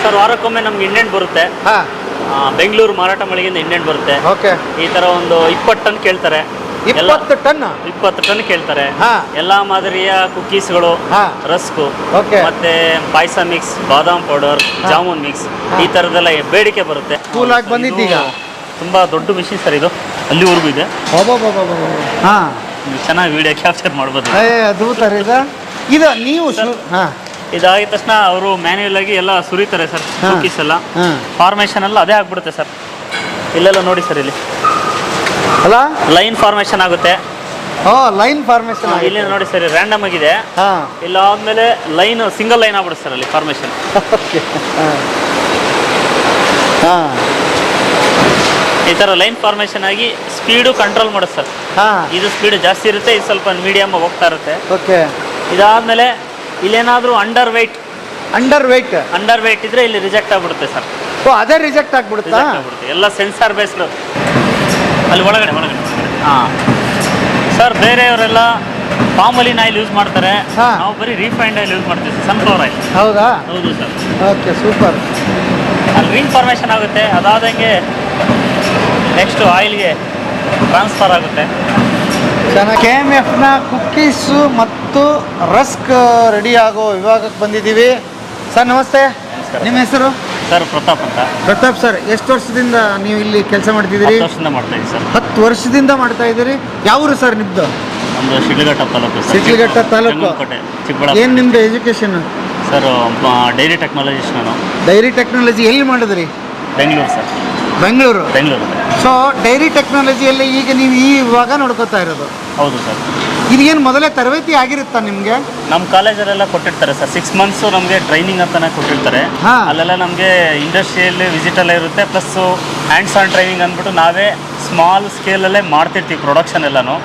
Sir ವಾರಕ್ಕೊಮ್ಮೆ ನಮ್ಗೆ indent ಬರುತ್ತೆ. ಬೆಂಗಳೂರು ಮಾರಾಟ ಮಳಿಗೆಯಿಂದ ಇಂಡೆಂಟ್ ಬರುತ್ತೆ. ಓಕೆ. ಈ ತರ ಒಂದು 20 ಟನ್ ಕೇಳ್ತಾರೆ. 20 ಟನ್ 20 ಟನ್ ಕೇಳ್ತಾರೆ. ಎಲ್ಲಾ ಮಾದರಿಯ ಕುಕ್ಕೀಸ್ಗಳು, ರಸ್ಕು, ಮತ್ತೆ ಪಾಯಸ ಮಿಕ್ಸ್, ಬಾದಾಮ್ ಪೌಡರ್, ಜಾಮೂನ್ ಮಿಕ್ಸ್, ಈ ತರದೆಲ್ಲ ಬೇಡಿಕೆ ಬರುತ್ತೆ. ಕೂಲ್ ಆಗಿ ಬಂದಿದ್ದೀಗ. ತುಂಬಾ ದೊಡ್ಡ ಮಿಷಿನ್ ಸರ್ ಇದು, ಅಲ್ಲಿವರೆಗೂ ಇದೆ. ಚೆನ್ನಾಗಿ ವಿಡಿಯೋ ಕ್ಯಾಪ್ಚರ್ ಮಾಡ್ಬೋದು. ಇದು ನೀವು ಇದಾಗಿದ ತಕ್ಷಣ ಅವರು ಮ್ಯಾನ್ಯುಯಲ್ ಆಗಿ ಎಲ್ಲ ಸುರಿತಾರೆ ಸರ್. ಕುಕ್ಕೀಸ್ ಎಲ್ಲ ಫಾರ್ಮೇಶನ್ ಎಲ್ಲ ಅದೇ ಆಗ್ಬಿಡುತ್ತೆ ಸರ್. ಇಲ್ಲೆಲ್ಲ ನೋಡಿ ಸರ್, ಇಲ್ಲಿ ಅಲ್ಲ ಲೈನ್ ಫಾರ್ಮೇಶನ್ ಆಗುತ್ತೆ. ಲೈನ್ ಫಾರ್ಮೇಶನ್ ಇಲ್ಲಿ ನೋಡಿ ಸರ್, ರ್ಯಾಂಡಮ್ ಆಗಿದೆ. ಇಲ್ಲ ಆದ್ಮೇಲೆ ಲೈನ್ ಸಿಂಗಲ್ ಲೈನ್ ಆಗ್ಬಿಡುತ್ತೆ ಸರ್ ಅಲ್ಲಿ ಫಾರ್ಮೇಶನ್. ಈ ತರ ಲೈನ್ ಫಾರ್ಮೇಶನ್ ಆಗಿ ಸ್ಪೀಡು ಕಂಟ್ರೋಲ್ ಮಾಡುತ್ತೆ ಸರ್. ಇದು ಸ್ಪೀಡ್ ಜಾಸ್ತಿ ಇರುತ್ತೆ, ಇದು ಸ್ವಲ್ಪ ಮೀಡಿಯಮ್ ಹೋಗ್ತಾ ಇರುತ್ತೆ. ಇದಾದ್ಮೇಲೆ ಇಲ್ಲೇನಾದ್ರೂ ಅಂಡರ್ ವೇಟ್ ಇದ್ರೆ ಇಲ್ಲಿ ರಿಜೆಕ್ಟ್ ಆಗ್ಬಿಡುತ್ತೆ ಸರ್. ಅದೇ ರಿಜೆಕ್ಟ್ ಆಗ್ಬಿಡುತ್ತಾ? ಎಲ್ಲ ಸೆನ್ಸಾರ್ ಬೇಸ್ಡ್ ಅಲ್ಲಿ ಒಳಗಡೆ. ಸರ್ ಬೇರೆಯವರೆಲ್ಲ ಪಾಮ್ ಆಯಿಲ್ ಯೂಸ್ ಮಾಡ್ತಾರೆ, ನಾವು ಬರೀ ರಿಫೈನ್ಡ್ ಆಯಿಲ್ ಯೂಸ್ ಮಾಡ್ತೀವಿ, ಸನ್ಫ್ಲವರ್ ಆಯಿಲ್. ಹೌದಾ? ಹೌದು ಸರ್. Okay, super. ಅಲ್ಲಿ ರಿಂಗ್ ಫಾರ್ಮೇಶನ್ ಆಗುತ್ತೆ, ಅದಾದಂಗೆ ನೆಕ್ಸ್ಟ್ ಆಯಿಲ್ಗೆ ಟ್ರಾನ್ಸ್ಫರ್ ಆಗುತ್ತೆ. KMFನ ಕುಕ್ಕೀಸು ಮತ್ತು ರಸ್ಕ್ ರೆಡಿ ಆಗೋ ವಿಭಾಗಕ್ಕೆ ಬಂದಿದ್ದೀವಿ. ಸರ್ ನಮಸ್ತೆ. ನಿಮ್ಮ ಹೆಸರು? ಸರ್ ಪ್ರತಾಪ್ ಅಂತ. ಪ್ರತಾಪ್ ಸರ್, ಎಷ್ಟು ವರ್ಷದಿಂದ ನೀವು ಇಲ್ಲಿ ಕೆಲಸ ಮಾಡ್ತಿದ್ದೀರಿ? 10 ವರ್ಷದಿಂದ ಮಾಡ್ತಾ ಇದ್ದೀವಿ ಸರ್. 10 ವರ್ಷದಿಂದ ಮಾಡ್ತಾ ಇದ್ದೀರಿ. ಯಾವೂರು ಸರ್ ನಿಮ್ಮದು? ನಮ್ಮದು ಶಿಡ್ಲಘಟ್ಟ ತಾಲೂಕು. ಶಿಡ್ಲಘಟ್ಟ ತಾಲೂಕು. ಏನು ನಿಮ್ಮದು ಎಜುಕೇಷನ್? ಸರ್ ಡೈರಿ ಟೆಕ್ನಾಲಜಿಸ್ಟ್ ನಾನು. ಡೈರಿ ಟೆಕ್ನಾಲಜಿ ಎಲ್ಲಿ ಮಾಡಿದ್ರಿ? Bengaluru sir. Bengaluru. So dairy ಟೆಕ್ನಾಲಜಿಯಲ್ಲಿ ಈಗ ನೀವು ಈ ವಿಭಾಗ ನೋಡ್ಕೋತಾ ಇರೋದು? ಹೌದು ಸರ್. ಇದೇನು ಮೊದಲೇ ತರಬೇತಿ ಆಗಿರುತ್ತಾ ನಿಮಗೆ? ನಮ್ಮ ಕಾಲೇಜಲ್ಲೆಲ್ಲ ಕೊಟ್ಟಿರ್ತಾರೆ ಸರ್. 6 ಮಂತ್ಸ್ ನಮಗೆ ಟ್ರೈನಿಂಗ್ ಅಂತಾನೆ ಕೊಟ್ಟಿರ್ತಾರೆ. ಅಲ್ಲೆಲ್ಲ ನಮಗೆ ಇಂಡಸ್ಟ್ರಿಯಲ್ ವಿಸಿಟ್ ಎಲ್ಲ ಇರುತ್ತೆ, ಪ್ಲಸ್ ಹ್ಯಾಂಡ್ಸ್ ಆನ್ ಟ್ರೈನಿಂಗ್ ಅಂದ್ಬಿಟ್ಟು ನಾವೇ ಸ್ಮಾಲ್ ಸ್ಕೇಲಲ್ಲೇ ಮಾಡ್ತಿರ್ತೀವಿ ಪ್ರೊಡಕ್ಷನ್ ಎಲ್ಲಾನು.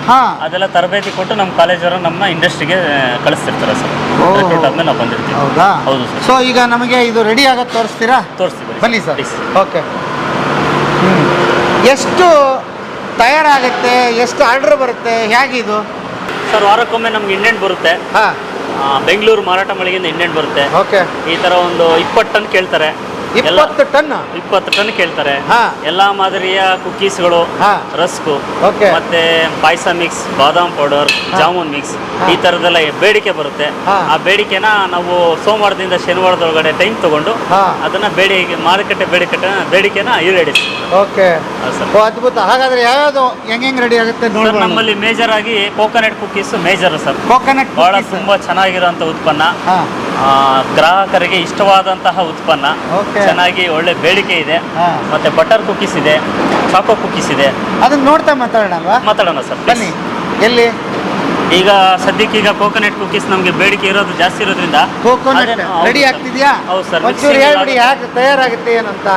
ಅದೆಲ್ಲ ತರಬೇತಿ ಕೊಟ್ಟು ನಮ್ಮ ಕಾಲೇಜವರು ನಮ್ಮ ಇಂಡಸ್ಟ್ರಿಗೆ ಕಳಿಸ್ತಿರ್ತಾರೆ ಸರ್. ರಿಕ್ರೂಟ್ ಆದ್ಮೇಲೆ ನಾವು ಬಂದಿರ್ತೀವಿ. ಹೌದಾ? ಹೌದು ಸರ್. ಸೊ ಈಗ ನಮಗೆ ಇದು ರೆಡಿ ಆಗೋದು ತೋರಿಸ್ತೀರಾ? ತೋರಿಸ್ತೀವಿ ಬನ್ನಿ ಸರ್. ಓಕೆ. ಎಷ್ಟು ತಯಾರಾಗುತ್ತೆ, ಎಷ್ಟು ಆರ್ಡರ್ ಬರುತ್ತೆ, ಹೇಗಿದು? ಸರ್ ವಾರಕ್ಕೊಮ್ಮೆ ನಮ್ಗೆ ಇಂಡೆಂಟ್ ಬರುತ್ತೆ. ಬೆಂಗಳೂರು ಮಾರಾಟ ಮಳಿಗೆಯಿಂದ ಇಂಡೆಂಟ್ ಬರುತ್ತೆ. ಈ ತರ ಒಂದು 20 ಟನ್ ಕೇಳ್ತಾರೆ. 20 ಟನ್ ಕೇಳ್ತಾರೆ. ಎಲ್ಲಾ ಮಾದರಿಯ ಕುಕ್ಕೀಸ್ಗಳು, ರಸ್ಕು, ಮತ್ತೆ ಪಾಯಸ ಮಿಕ್ಸ್, ಬಾದಾಮ್ ಪೌಡರ್, ಜಾಮೂನ್ ಮಿಕ್ಸ್, ಈ ತರದೆಲ್ಲ ಬೇಡಿಕೆ ಬರುತ್ತೆ. ಆ ಬೇಡಿಕೆನ ನಾವು ಸೋಮವಾರದಿಂದ ಶನಿವಾರದೊಳಗಡೆ ಟೈಮ್ ತಗೊಂಡು ಅದನ್ನ ಮಾರುಕಟ್ಟೆ ಬೇಡಿಕೆನ ಈಡೇರಿಸಿ. ಅದ್ಭುತ. ಹಾಗಾದ್ರೆ ಯಾವ್ಯಾವುದು ಹೆಂಗ್ ರೆಡಿ ಆಗುತ್ತೆ? ನಮ್ಮಲ್ಲಿ ಮೇಜರ್ ಆಗಿ coconut cookies major sir. Coconut ಬಹಳ ತುಂಬಾ ಚೆನ್ನಾಗಿರುವಂತ ಉತ್ಪನ್ನ, ಗ್ರಾಹಕರಿಗೆ ಇಷ್ಟವಾದಂತಹ ಉತ್ಪನ್ನ, ಚೆನ್ನಾಗಿ ಒಳ್ಳೆ ಬೇಡಿಕೆ ಇದೆ. ಮತ್ತೆ ಬಟರ್ ಕುಕ್ಕೀಸ್ ಇದೆ, ಚಾಕೋ ಕುಕ್ಕೀಸ್ ಇದೆ. ಅದನ್ನ ನೋಡ್ತಾ ಮಾತಾಡೋಣ ಸರ್. ಬನ್ನಿ. ಎಲ್ಲಿ ಈಗ ಸದ್ಯಕ್ಕೆ ಈಗ ಕೋಕೋನಟ್ ಕುಕ್ಕೀಸ್ ನಮಗೆ ಬೇಡಿಕೆ ಇರೋದು ಜಾಸ್ತಿ ಇರೋದ್ರಿಂದ ಕೋಕೋನಟ್ ರೆಡಿ ಆಗ್ತಿದ್ಯಾ? ಹೌದು ಸರ್. ಹೇಳ್ಬಿಡಿ ಯಾಕೆ ತಯಾರಾಗುತ್ತೆ ಏನಂತ.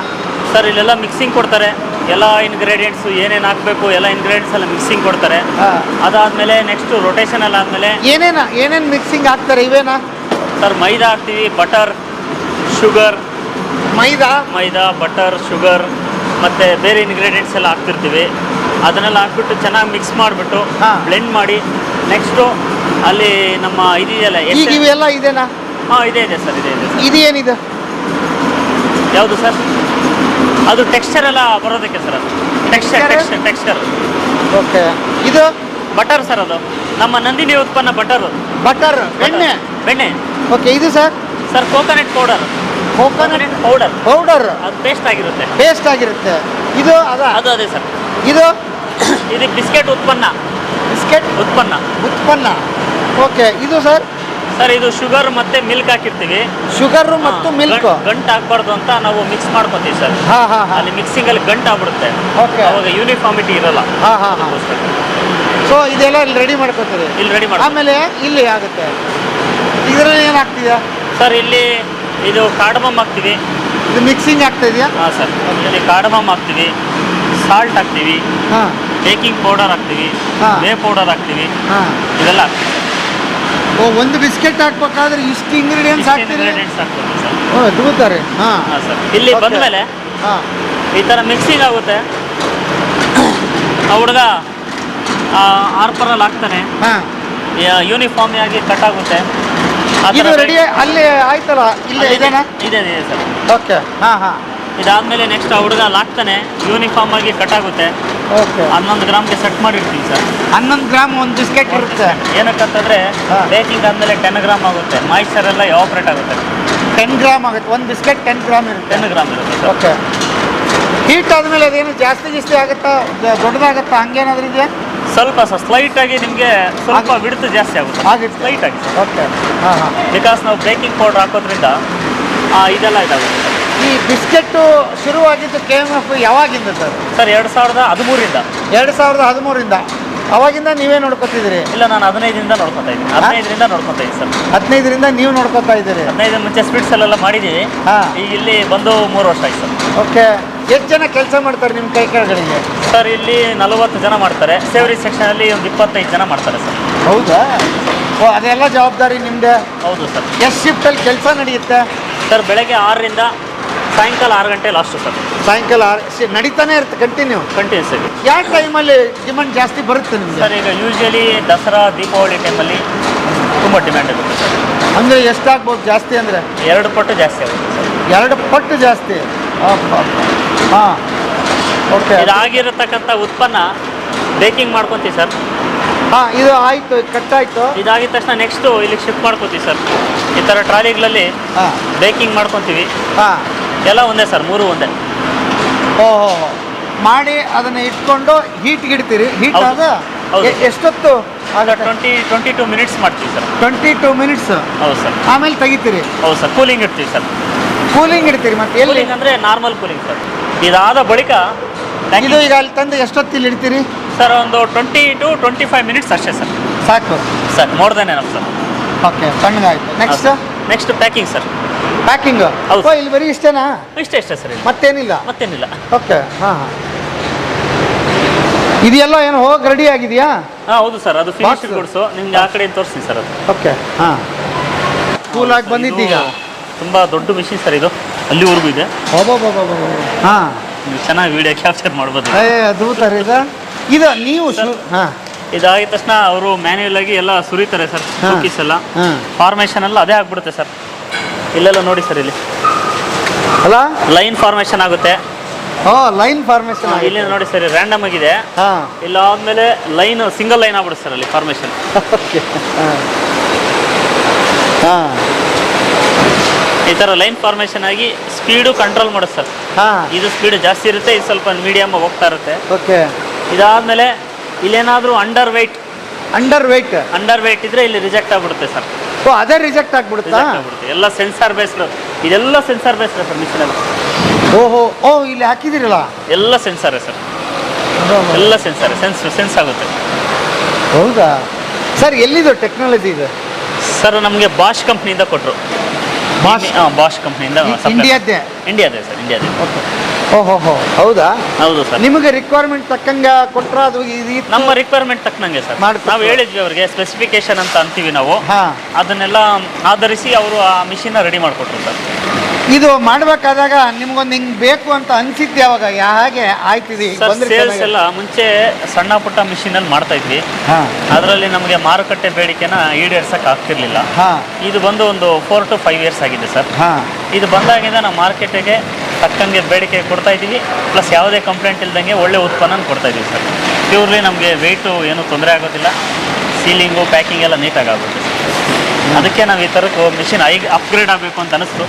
ಸರ್ ಇಲ್ಲೆಲ್ಲ ಮಿಕ್ಸಿಂಗ್ ಕೊಡ್ತಾರೆ, ಎಲ್ಲ ಇಂಗ್ರೀಡಿಯೆಂಟ್ಸ್ ಏನೇನು ಹಾಕಬೇಕು ಎಲ್ಲ ಇಂಗ್ರೀಡಿಯೆಂಟ್ಸ್ ಎಲ್ಲ ಮಿಕ್ಸಿಂಗ್ ಕೊಡ್ತಾರೆ. ಅದಾದ್ಮೇಲೆ ನೆಕ್ಸ್ಟ್ ರೊಟೇಷನ್ ಎಲ್ಲ ಆದ್ಮೇಲೆ ಏನೇನು ಮಿಕ್ಸಿಂಗ್ ಹಾಕ್ತಾರೆ? ಇವೇನಾ ಸರ್? ಮೈದಾ ಹಾಕ್ತೀವಿ, ಬಟರ್, ಶುಗರ್. ಮೈದಾ, ಬಟರ್, ಶುಗರ್ ಮತ್ತೆ ಬೇರೆ ಇಂಗ್ರೀಡಿಯೆಂಟ್ಸ್ ಎಲ್ಲ ಹಾಕ್ತಿರ್ತೀವಿ. ಅದನ್ನೆಲ್ಲ ಹಾಕ್ಬಿಟ್ಟು ಚೆನ್ನಾಗಿ ಮಿಕ್ಸ್ ಮಾಡಿಬಿಟ್ಟು ಬ್ಲೆಂಡ್ ಮಾಡಿ ನೆಕ್ಸ್ಟು ಅಲ್ಲಿ ನಮ್ಮ ಇದೆಯಲ್ಲ ಇವೆಲ್ಲ ಇದೆನಾ? ಇದೆ ಸರ್. ಇದು ಏನಿದೆ? ಯಾವುದು ಸರ್? ಅದು ಟೆಕ್ಸ್ಚರ್ ಎಲ್ಲ ಬರೋದಕ್ಕೆ ಸರ್. ಅದು ಟೆಕ್ಸ್ಚರ್. ಓಕೆ. ಇದು ಬಟರ್ ಸರ್. ಅದು ನಮ್ಮ ನಂದಿನಿ ಉತ್ಪನ್ನ ಬಟರ್. ಬೆಣ್ಣೆ. ಓಕೆ. ಇದು ಸರ್ ಕೋಕೋನಟ್ ಪೌಡರ್. ಅದು ಪೇಸ್ಟ್ ಆಗಿರುತ್ತೆ. ಇದು ಅದೇ ಸರ್. ಇದು ಬಿಸ್ಕೆಟ್ ಉತ್ಪನ್ನ. ಓಕೆ. ಇದು ಸರ್ ಇದು ಶುಗರ್ ಮತ್ತೆ ಮಿಲ್ಕ್ ಹಾಕಿರ್ತೀವಿ. ಶುಗರ್ ಮತ್ತು ಮಿಲ್ಕ್ ಗಂಟು ಹಾಕ್ಬಾರ್ದು ಅಂತ ನಾವು ಮಿಕ್ಸ್ ಮಾಡ್ಕೊತೀವಿ ಸರ್. ಅಲ್ಲಿ ಮಿಕ್ಸಿಂಗ್ ಅಲ್ಲಿ ಗಂಟು ಆಗ್ಬಿಡುತ್ತೆ, ಅವಾಗ ಯೂನಿಫಾರ್ಮಿಟಿ ಇರಲ್ಲ. ಸೊ ಇದೆಲ್ಲ ಇಲ್ಲಿ ರೆಡಿ ಮಾಡ್ಕೊತೀರಿ? ಇಲ್ಲಿ ರೆಡಿ ಆಮೇಲೆ ಇಲ್ಲಿ ಆಗುತ್ತೆ. ಇದರಲ್ಲಿ ಏನು ಹಾಕ್ತಿದ್ಯಾ ಸರ್? ಇಲ್ಲಿ ಇದು ಕಾರ್ಡಮಮ್ ಹಾಕ್ತೀವಿ. ಇದು ಮಿಕ್ಸಿಂಗ್ ಆಗ್ತಾ ಇದೆಯಾ? ಸರ್ ಇಲ್ಲಿ ಕಾರ್ಡಮಮ್ ಹಾಕ್ತೀವಿ, ಸಾಲ್ಟ್ ಹಾಕ್ತೀವಿ, ಬೇಕಿಂಗ್ ಪೌಡರ್ ಹಾಕ್ತೀವಿ, ವೇ ಪೌಡರ್ ಹಾಕ್ತೀವಿ, ಇದೆಲ್ಲ ಹಾಕ್ತೀವಿ. ಒಂದು ಬಿಸ್ಕೆಟ್ ಹಾಕ್ಬೇಕಾದ್ರೆ ಇಷ್ಟು ಇಂಗ್ರೀಡಿಯೆಂಟ್ಸ್ ಹಾಕ್ತೀವಿ ಸರ್. ಅದ್ಭುತಾರೆ. ಸರ್ ಇಲ್ಲಿ ಬಂದಮೇಲೆ ಈ ಥರ ಮಿಕ್ಸಿಂಗ್ ಆಗುತ್ತೆ. ಹುಡುಗ ಆರ್ಪರಲ್ಲಿ ಹಾಕ್ತಾನೆ, ಯೂನಿಫಾರ್ಮ್ ಆಗಿ ಕಟ್ ಆಗುತ್ತೆ. ಆ ಥರ ಇದು ರೆಡಿ ಅಲ್ಲಿ ಆಯ್ತಲ್ಲ ಇಲ್ಲೇ ಇದೇನಾ? ಇದೆ ಸರ್. ಓಕೆ. ಹಾಂ ಹಾಂ. ಇದಾದ್ಮೇಲೆ ನೆಕ್ಸ್ಟ್ ಆ ಹುಡುಗ ಲಾಕ್ತಾನೆ, ಯೂನಿಫಾರ್ಮ್ ಆಗಿ ಕಟ್ ಆಗುತ್ತೆ. ಓಕೆ. 11 ಗ್ರಾಮ್ಗೆ ಸೆಟ್ ಮಾಡಿರ್ತೀವಿ ಸರ್. 11 ಗ್ರಾಮ್ ಒಂದು ಬಿಸ್ಕೆಟ್ ಇರುತ್ತೆ. ಏನಕ್ಕಂತಂದ್ರೆ ಹಾ. ಬೇಕಿಂಗ್ ಆದ್ಮೇಲೆ 10 ಗ್ರಾಮ್ ಆಗುತ್ತೆ, ಮಾಯಿಶ್ಚರ್ ಎಲ್ಲ ಎವಾಪರೇಟ್ ಆಗುತ್ತೆ. 10 ಗ್ರಾಮ್ ಆಗುತ್ತೆ ಒಂದು ಬಿಸ್ಕೆಟ್. 10 ಗ್ರಾಮ್ ಇರುತ್ತೆ. 10 ಗ್ರಾಮ್ ಇರುತ್ತೆ ಸರ್. ಓಕೆ. ಹೀಟ್ ಆದಮೇಲೆ ಅದೇನು ಜಾಸ್ತಿ ಆಗುತ್ತಾ, ದೊಡ್ಡದಾಗುತ್ತಾ, ಹಂಗೇನಾದ್ರೂ ಇದೆಯಾ? ಸ್ವಲ್ಪ ಸರ್ ಸ್ಲೈಟ್ ಆಗಿ ನಿಮಗೆ ಸ್ವಲ್ಪ ಬಿಡುತ್ತು ಜಾಸ್ತಿ ಆಗುತ್ತೆ. ಆಗುತ್ತೆ. ಸ್ಲೈಟ್ ಆಗಿ ಸರ್. ಓಕೆ. ಹಾಂ ಹಾಂ. ಬಿಕಾಸ್ ನಾವು ಬೇಕಿಂಗ್ ಪೌಡರ್ ಹಾಕೋದ್ರಿಂದ ಇದೆಲ್ಲ ಇದಾಗುತ್ತೆ ಸರ್. ಈ ಬಿಸ್ಕೆಟ್ಟು ಶುರುವಾಗಿದ್ದು KMF ಯಾವಾಗಿಂದ ಸರ್? ಸರ್ 2013ರಿಂದ. 2013ರಿಂದ. ಅವಾಗಿಂದ ನೀವೇ ನೋಡ್ಕೊತಿದ್ದೀರಿ? ಇಲ್ಲ, ನಾನು 15ರಿಂದ ನೋಡ್ಕೊತಾ ಇದ್ದೀನಿ. 15ರಿಂದ ನೋಡ್ಕೊತಾ ಇದ್ದೀನಿ ಸರ್. 15ರಿಂದ ನೀವು ನೋಡ್ಕೊತಾ ಇದ್ದೀರಿ? 15 ಮುಂಚೆ ಸ್ವೀಟ್ಸ್ ಅಲ್ಲೆಲ್ಲ ಮಾಡಿದ್ದೀವಿ. ಹಾಂ. ಈಗ ಇಲ್ಲಿ ಬಂದು 3 ವರ್ಷ ಆಯ್ತು ಸರ್. ಓಕೆ. ಎಷ್ಟು ಜನ ಕೆಲಸ ಮಾಡ್ತಾರೆ ನಿಮ್ಮ ಕೈ ಕೆಳಗಡೆಗೆ? ಸರ್ ಇಲ್ಲಿ 40 ಜನ ಮಾಡ್ತಾರೆ. ಸೇವರಿ ಸೆಕ್ಷನಲ್ಲಿ ಒಂದು 25 ಜನ ಮಾಡ್ತಾರೆ ಸರ್. ಹೌದಾ? ಓ, ಅದೆಲ್ಲ ಜವಾಬ್ದಾರಿ ನಿಮ್ಮದೇ? ಹೌದು ಸರ್. ಎಷ್ಟು ಶಿಫ್ಟಲ್ಲಿ ಕೆಲಸ ನಡೆಯುತ್ತೆ ಸರ್ ಬೆಳಗ್ಗೆ 6ರಿಂದ ಸಾಯಂಕಾಲ 6 ಗಂಟೆ ಲಾಸ್ಟು ಸರ್. ಸಾಯಂಕಾಲ 6 ನಡೀತಾನೆ ಇರುತ್ತೆ ಕಂಟಿನ್ಯೂ? ಕಂಟಿನ್ಯೂಸ್ ಆಗಿ. ಯಾವ ಟೈಮಲ್ಲಿ ಡಿಮಾಂಡ್ ಜಾಸ್ತಿ ಬರುತ್ತೆ ನಿಮಗೆ? ಸರ್ ಈಗ ಯೂಶ್ವಲಿ ದಸರಾ ದೀಪಾವಳಿ ಟೈಮಲ್ಲಿ ತುಂಬ ಡಿಮ್ಯಾಂಡ್ ಇರುತ್ತೆ ಸರ್. ಅಂದರೆ ಎಷ್ಟಾಗ್ಬೋದು ಜಾಸ್ತಿ ಅಂದರೆ? 2 ಪಟ್ಟು ಜಾಸ್ತಿ ಆಗುತ್ತೆ ಸರ್. 2 ಪಟ್ಟು ಜಾಸ್ತಿ? ಹಾಂ. ಓಕೆ. ಇದಾಗಿರತಕ್ಕಂಥ ಉತ್ಪನ್ನ ಬೇಕಿಂಗ್ ಮಾಡ್ಕೊತೀವಿ ಸರ್. ಹಾಂ, ಇದು ಆಯಿತು, ಕಟ್ಟಾಯಿತು. ಇದಾಗಿದ ತಕ್ಷಣ ನೆಕ್ಸ್ಟು ಇಲ್ಲಿಗೆ ಶಿಫ್ಟ್ ಮಾಡ್ಕೊತೀವಿ ಸರ್. ಈ ಥರ ಟ್ರಾಲಿಗಳಲ್ಲಿ ಹಾಂ. ಬೇಕಿಂಗ್ ಮಾಡ್ಕೊತೀವಿ. ಹಾಂ. ಎಲ್ಲ ಒಂದೇ ಸರ್, 3 ಒಂದೇ. ಓಹೋ. ಮಾಡಿ ಅದನ್ನು ಇಟ್ಕೊಂಡು ಹೀಟ್ಗೆ ಇಡ್ತೀರಿ? ಹೀಟ್ ಹೌದು. ಆದ ಹೌದು. ಎಷ್ಟೊತ್ತು ಆಗುತ್ತೆ? 22 ಮಿನಿಟ್ಸ್ ಮಾಡ್ತೀವಿ ಸರ್. 22 ಮಿನಿಟ್ಸ್. ಹೌದು ಸರ್. ಆಮೇಲೆ ತೆಗಿತೀರಿ? ಹೌದು ಸರ್. ಕೂಲಿಂಗ್ ಇಡ್ತೀವಿ ಸರ್. ಕೂಲಿಂಗ್ ಇಡ್ತೀರಿ? ಮತ್ತೆ ಎಲ್ಲಿ? ಕೂಲಿಂಗ್ ಅಂದರೆ ನಾರ್ಮಲ್ ಕೂಲಿಂಗ್ ಸರ್. ಇದಾದ ಬಳಿಕ ಇದು ಈಗ ಅಲ್ಲಿ ತಂದು ಎಷ್ಟೊತ್ತಿಲ್ಲಿ ಇಡ್ತೀರಿ ಸರ್? ಒಂದು 20 to 25 ಮಿನಿಟ್ಸ್ ಅಷ್ಟೇ ಸರ್. ಸಾಕು sir, more then enough sir. Okay, ತಣ್ಣಗಾಯ್ತು. Next packing sir. ಪ್ಯಾಕಿಂಗ್? ಹೌದು. ಓ, ಇಲ್ಲಿ ಬರೀ ಇಷ್ಟೇನಾ? ಇಷ್ಟೇ ಸರ್. ಇಲ್ಲಿ ಮತ್ತೇನಿಲ್ಲ? ಮತ್ತೇನಿಲ್ಲ. ಓಕೆ. ಹಾಂ ಹಾಂ. ಇದೆಲ್ಲ ಏನು ಹೋಗಿ ರೆಡಿ ಆಗಿದೆಯಾ? ಹಾಂ ಹೌದು ಸರ್. ಅದು ಫಿನಿಶ್ಡ್ ಗುಡ್ಸು. ನಿಮ್ಗೆ ಆ ಕಡೆ ತೋರಿಸ್ತೀನಿ ಸರ್ ಅದು. ಓಕೆ. ಹಾಂ. ಕೂಲಾಗಿ ಬಂದಿದ್ದೀಗ? ತುಂಬ ದೊಡ್ಡ ಮಿಷಿನ್ ಸರ್ ಇದು, ಅಲ್ಲಿವರೆಗೂ ಇದೆ. ಹಾಂ. ನೀವು ಚೆನ್ನಾಗಿ ವಿಡಿಯೋ ಕ್ಯಾಪ್ಚರ್ ಮಾಡ್ಬೋದು. ಅದ್ಭುತ ರೀ ಇದು. ಇದು ನೀವು ಹಾಂ. ಇದಾಗಿದ ತಕ್ಷಣ ಅವರು ಮ್ಯಾನ್ಯುಯಲ್ ಆಗಿ ಎಲ್ಲ ಸುರಿತಾರೆ ಸರ್. ಕುಕೀಸ್ ಎಲ್ಲ ಫಾರ್ಮೇಷನ್ ಎಲ್ಲ ಅದೇ ಆಗ್ಬಿಡುತ್ತೆ ಸರ್. ಇಲ್ಲೆಲ್ಲ ನೋಡಿ ಸರ್, ಇಲ್ಲಿ ಅಲ್ಲ ಲೈನ್ ಫಾರ್ಮೇಷನ್ ಆಗುತ್ತೆ. ಲೈನ್ ಫಾರ್ಮೇಷನ್ ಇಲ್ಲಿ ನೋಡಿ ಸರ್, ರ್ಯಾಂಡಮ್ ಆಗಿದೆ. ಹಾಂ. ಇಲ್ಲ ಆದ್ಮೇಲೆ ಲೈನ್ ಸಿಂಗಲ್ ಲೈನ್ ಆಗ್ಬಿಡುತ್ತೆ ಸರ್ ಅಲ್ಲಿ ಫಾರ್ಮೇಷನ್. ಓಕೆ. ಹಾಂ. ಈ ಥರ ಲೈನ್ ಫಾರ್ಮೇಷನ್ ಆಗಿ ಸ್ಪೀಡು ಕಂಟ್ರೋಲ್ ಮಾಡುತ್ತೆ ಸರ್. ಹಾಂ. ಇದು ಸ್ಪೀಡ್ ಜಾಸ್ತಿ ಇರುತ್ತೆ, ಇದು ಸ್ವಲ್ಪ ಮೀಡಿಯಮ್ ಹೋಗ್ತಾ ಇರುತ್ತೆ. ಓಕೆ. ಇದಾದ್ಮೇಲೆ ಇಲ್ಲೇನಾದರೂ ಅಂಡರ್ ವೆಯ್ಟ್ ಇದ್ರೆ ಇಲ್ಲಿ ರಿಜೆಕ್ಟ್ ಆಗ್ಬಿಡುತ್ತೆ ಸರ್. ಓ, ಅದೇ ರಿಜೆಕ್ಟ್ ಆಗ್ಬಿಡುತ್ತಾ? ಎಲ್ಲ ಸೆನ್ಸಾರ್ ಬೇಸ್ಡ್. ಇದೆಲ್ಲ ಸೆನ್ಸಾರ್ ಬೇಸ್ಡ್ ಸರ್ ಮಿಷಿನ್ ಎಲ್ಲ. ಓಹೋ. ಇಲ್ಲಿ ಹಾಕಿದಿರಲ್ಲ? ಎಲ್ಲ ಸೆನ್ಸಾರೇ ಸರ್. ಎಲ್ಲ ಸೆನ್ಸಾರ್ ಸೆನ್ಸ್ ಆಗುತ್ತೆ. ಹೌದಾ ಸರ್? ಎಲ್ಲಿದು ಟೆಕ್ನಾಲಜಿ ಇದು ಸರ್? ನಮಗೆ ಬಾಷ್ ಕಂಪ್ನಿಯಿಂದ ಕೊಟ್ಟರು. ಬಾಷ್ ಕಂಪ್ನಿಯಿಂದ. ಇಂಡಿಯಾದ್ದೇ ಸರ್, ಇಂಡಿಯಾದೇ. ಓಕೆ. ಓಹೋ. ಹೌದಾ? ಹೌದು ಸರ್. ನಿಮಗೆ ರಿಕ್ವೈರ್ಮೆಂಟ್ ತಕ್ಕಂಗೆ ಕೊಟ್ಟರೆ ಅದು ನಮ್ಮ ರಿಕ್ವೈರ್ಮೆಂಟ್ ತಕ್ಕನಂಗೆ ಸರ್. ನಾವು ಹೇಳಿದ್ವಿ ಅವ್ರಿಗೆ, ಸ್ಪೆಸಿಫಿಕೇಶನ್ ಅಂತ ಅಂತೀವಿ ನಾವು. ಅದನ್ನೆಲ್ಲ ಆಧರಿಸಿ ಅವರು ಆ ಮಿಷಿನ್ನ ರೆಡಿ ಮಾಡಿಕೊಟ್ರು ಸರ್. ಇದು ಮಾಡಬೇಕಾದಾಗ ನಿಮ್ಗೊಂದು ಹಿಂಗೆ ಬೇಕು ಅಂತ ಅನ್ಸಿದ್ದು ಯಾವಾಗ? ಹಾಗೆ ಆಯ್ತಿದೆ ಸೇಲ್ಸ್ ಎಲ್ಲ ಮುಂಚೆ ಸಣ್ಣ ಪುಟ್ಟ ಮಿಷಿನಲ್ಲಿ ಮಾಡ್ತಾ ಇದ್ವಿ. ಅದರಲ್ಲಿ ನಮಗೆ ಮಾರುಕಟ್ಟೆ ಬೇಡಿಕೆನ ಈಡೇರ್ಸಕ್ಕೆ ಆಗ್ತಿರ್ಲಿಲ್ಲ. ಇದು ಬಂದು ಒಂದು 4 to 5 years ಆಗಿದೆ ಸರ್. ಇದು ಬಂದಾಗಿಂದ ನಾವು ಮಾರ್ಕೆಟಿಗೆ ತಕ್ಕಂಗೆ ಬೇಡಿಕೆ ಕೊಡ್ತಾ ಇದ್ದೀವಿ. ಪ್ಲಸ್ ಯಾವುದೇ ಕಂಪ್ಲೇಂಟ್ ಇಲ್ದಂಗೆ ಒಳ್ಳೆ ಉತ್ಪನ್ನ ಕೊಡ್ತಾ ಇದ್ದೀವಿ ಸರ್. ಪ್ಯೂರ್ಲಿ ನಮಗೆ ವೆಯ್ಟು ಏನೂ ತೊಂದರೆ ಆಗೋದಿಲ್ಲ. ಸೀಲಿಂಗು ಪ್ಯಾಕಿಂಗ್ ಎಲ್ಲ ನೀಟಾಗಿ ಆಗುತ್ತೆ. ಅದಕ್ಕೆ ನಾವು ಈ ಥರದ್ದು ಮಿಷಿನ್ ಅಪ್ಗ್ರೇಡ್ ಆಗಬೇಕು ಅಂತ ಅನಿಸ್ತು.